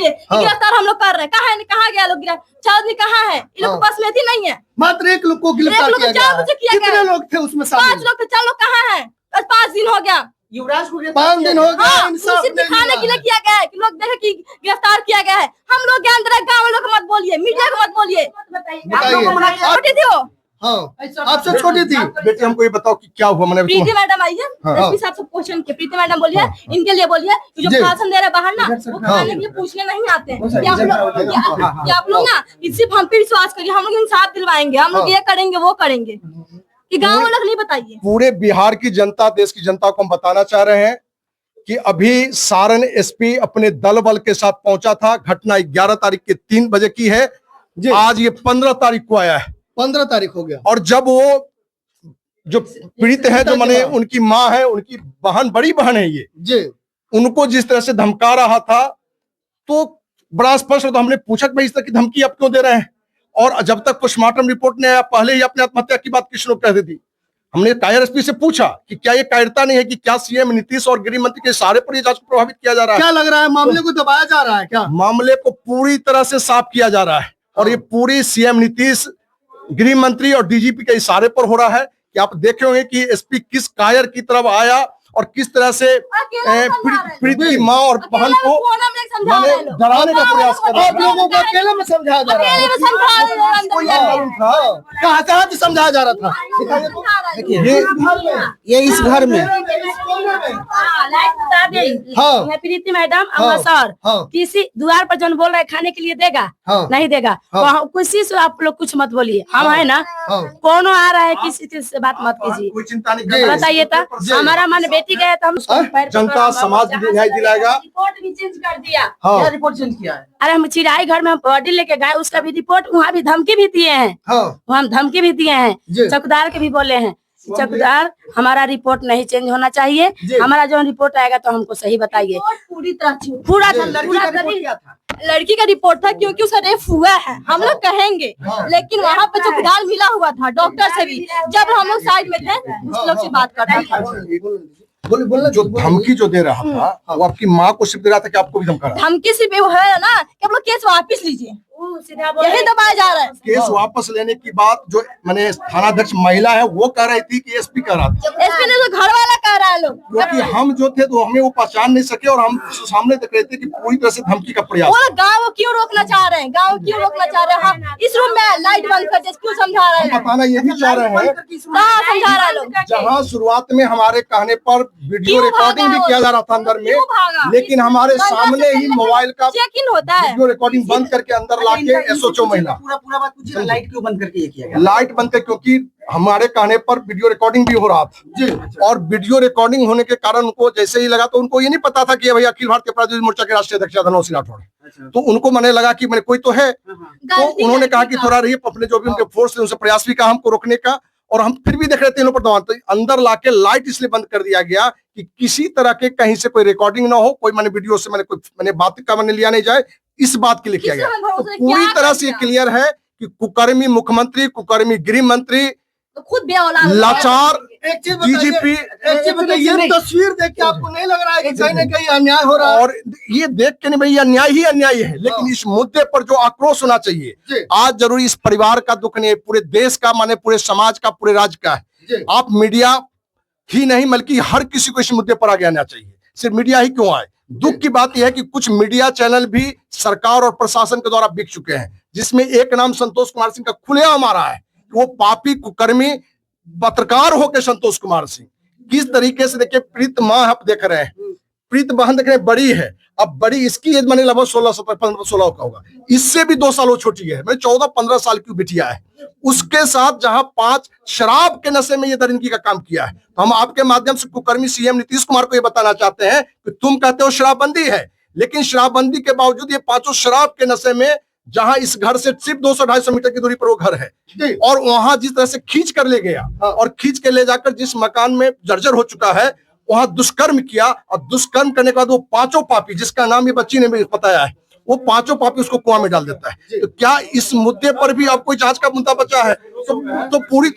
बोलिए गिरफ्तार हम लोग कर रहे हैं। कहाँ गया लोग? 6 आदमी कहाँ है? इन लोग के पास में थी नहीं है। मात्र 1 लोग को गिरफ्तार किया गया। कितने लोग थे उसमें? 5 लोग थे। 4 लोग कहाँ है? 5 दिन हो गया। युवराज को 5 दिन हो गया। इंसाफ दिखाने के लिए किया गया है कि लोग देखे कि गिरफ्तार किया गया है। हम लोग के अंदर गाँव लोग मत बोलिए, मीडिया को मत बोलिए। छोटी थी वो। हाँ, आपसे छोटी थी। बेटी हमको ये बताओ कि क्या हुआ? मैंने प्रीति मैडम आई है, एसपी साहब से क्वेश्चन किया। प्रीति मैडम बोलिए इनके लिए बोलिए जो भाषण दे रहे बाहर ना, वो खाने के लिए पूछने नहीं आते हैं कि आप लोग ना सिर्फ हम पे विश्वास करिए, हम लोग इंसाफ दिलवाएंगे, हम लोग ये करेंगे वो करेंगे कि गाँव लोग नहीं बताइए। पूरे बिहार की जनता, देश की जनता को हम बताना चाह रहे हैं कि अभी सारण एसपी अपने दल बल के साथ पहुंचा था। घटना 11 तारीख के 3 बजे की है। आज ये 15 तारीख को आया है। 15 तारीख हो गया। और जब वो जो पीड़ित है, जो माने उनकी माँ है, उनकी बहन, बड़ी बहन है ये जी, उनको जिस तरह से धमका रहा था तो बड़ा स्पष्ट। तो हमने पूछा कि भाई इस तरह की धमकी आप क्यों दे रहे हैं? और जब तक पोस्टमार्टम रिपोर्ट नहीं आया पहले ही अपने आत्महत्या की बात किस लोग कहते थी। हमने कायर एसपी से पूछा कि क्या ये कायरता नहीं है कि क्या सीएम नीतीश और गृह मंत्री के इशारे पर ये जांच को प्रभावित किया जा रहा है? क्या लग रहा है मामले को दबाया जा रहा है? क्या मामले को पूरी तरह से साफ किया जा रहा है और ये पूरी सीएम नीतीश, गृह मंत्री और डीजीपी के इशारे पर हो रहा है कि आप देखे होंगे कि एसपी किस कायर की तरफ आया और किस तरह से पीड़ित की मां और बहन को डराने का प्रयास कर रहा है। आप लोगों को अकेले में समझाया जा रहा है? कहाँ से समझाया जा रहा था? ये इस घर में मैं प्रीति मैडम सर किसी द्वार पर जन बोल रहे खाने के लिए देगा नहीं देगा, किसी से आप लोग कुछ मत बोलिए। हम है ना, कौन आ रहा है किसी चीज से बात मत कीजिए। कोई चिंता नहीं, बताइए था हमारा मन बेटी गया तो हम जनता समाज भी न्याय दिलाएगा। रिपोर्ट भी चेंज कर दिया। क्या रिपोर्ट चेंज किया है? अरे हम चिराई घर में हम बॉडी लेके गए, उसका भी रिपोर्ट, वहाँ भी धमकी भी दिए हैं। वहाँ हम धमकी भी दिए हैं, चौकीदार के भी बोले हैं चौकीदार हमारा रिपोर्ट नहीं चेंज होना चाहिए, हमारा जो रिपोर्ट आएगा तो हमको सही बताइए। पूरा लड़की का रिपोर्ट था क्योंकि उसका रेप हुआ है, हम लोग कहेंगे, लेकिन वहाँ पे चौकीदार मिला हुआ था डॉक्टर से भी। जब हम लोग साइड में थे उस लोग से बात कर रहे थे। जो धमकी जो दे रहा था वो आपकी माँ को सिर्फ दे रहा था कि आपको भी धमका रहा? धमकी सिर्फ है ना कि आप लोग केस वापस लीजिए, यही दबाया जा रहा है। केस वापस लेने की बात जो मैंने थानाध्यक्ष महिला है वो कह रही थी कि एसपी कह रहा था। एसपी ने तो घर वाला कह रहा है लोग, क्योंकि हम जो थे तो हमें वो पहचान नहीं सके और हम सामने देख रहे थे कि पूरी तरह से धमकी का प्रयास। वो गाँव क्यों रोकना चाह रहे हैं? गाँव क्यों रोकना चाह रहे हैं? हम इस रूम में लाइट बंद कर क्यों समझा रहे हैं? बताना ये भी चाह रहे हैं समझा रहा है लोग। जहाँ शुरुआत में हमारे कहने पर वीडियो रिकॉर्डिंग भी किया जा रहा था अंदर में, लेकिन हमारे सामने ही मोबाइल का चेक इन होता है, वीडियो रिकॉर्डिंग बंद करके अंदर लाके एसओचओ महिला पूरा बात पूछिए। लाइट क्यों बंद करके ये किया गया? लाइट बंद कर क्योंकि हमारे कहने पर वीडियो रिकॉर्डिंग भी हो रहा था जी, और वीडियो रिकॉर्डिंग होने के कारण उनको जैसे ही लगा तो उनको ये नहीं पता था कि भाई अखिल भारतीय अपराधी मोर्चा के राष्ट्रीय अध्यक्ष धनोज सिंह राठौड़। तो उनको मैंने लगा कि मैंने कोई तो है, तो उन्होंने कहा कि थोड़ा रही अपने जो भी उनके फोर्स उनसे प्रयास भी कहा हमको रोकने का, और हम फिर भी देख रहे थे इन पर दबाव। तो अंदर लाके लाइट इसलिए बंद कर दिया गया कि किसी तरह के कहीं से कोई रिकॉर्डिंग ना हो, कोई मैंने वीडियो से मैंने बात का मैंने लिया नहीं जाए, इस बात के लिए किया गया। तो पूरी तरह से क्लियर है कि कुकर्मी मुख्यमंत्री, कुकर्मी गृह मंत्री, खुद लाचार डीजीपी। ये तस्वीर देख के आपको नहीं लग रहा है कि कहीं न कहीं अन्याय हो रहा है? और ये देख के नहीं भाई अन्याय ही अन्याय है, लेकिन इस मुद्दे पर जो आक्रोश होना चाहिए आज जरूरी, इस परिवार का दुख नहीं है, पूरे देश का, माने पूरे समाज का, पूरे राज्य का है। आप मीडिया ही नहीं बल्कि हर किसी को इस मुद्दे पर आगे आना चाहिए। सिर्फ मीडिया ही क्यों आए? दुख की बात यह है कि कुछ मीडिया चैनल भी सरकार और प्रशासन के द्वारा बिक चुके हैं, जिसमें एक नाम संतोष कुमार सिंह का खुलेआम आ रहा है। वो पापी कुकर्मी पत्रकार होकर संतोष कुमार सिंह किस तरीके से, देखिए प्रीत माँ आप देख रहे हैं, प्रीत बहन देख रहे हैं, बड़ी है, अब बड़ी इसकी एज मैंने लगभग 16 का होगा, इससे भी 2 साल वो छोटी है, मैं 14-15 साल की बिटिया है। उसके साथ जहां 5 शराब के नशे में ये दरिंदगी का काम किया है। तो हम आपके माध्यम से कुकर्मी सीएम नीतीश कुमार को ये बताना चाहते हैं कि तुम कहते हो शराबबंदी है, लेकिन शराबबंदी के बावजूद ये 5 शराब के नशे में, जहां इस घर से सिर्फ 200-250 मीटर की दूरी पर वो घर है, और वहां जिस तरह से खींच कर ले गया और खींच के ले जाकर जिस मकान में जर्जर हो चुका है वहां दुष्कर्म किया, और दुष्कर्म करने के बाद वो 5 पापी, जिसका नाम ये बच्ची ने भी बताया है, वो 5 पापी उसको कुआं में डाल देता है। तो क्या इस मुद्दे पर भी अब कोई जांच का मुद्दा बचा है? तो पूरी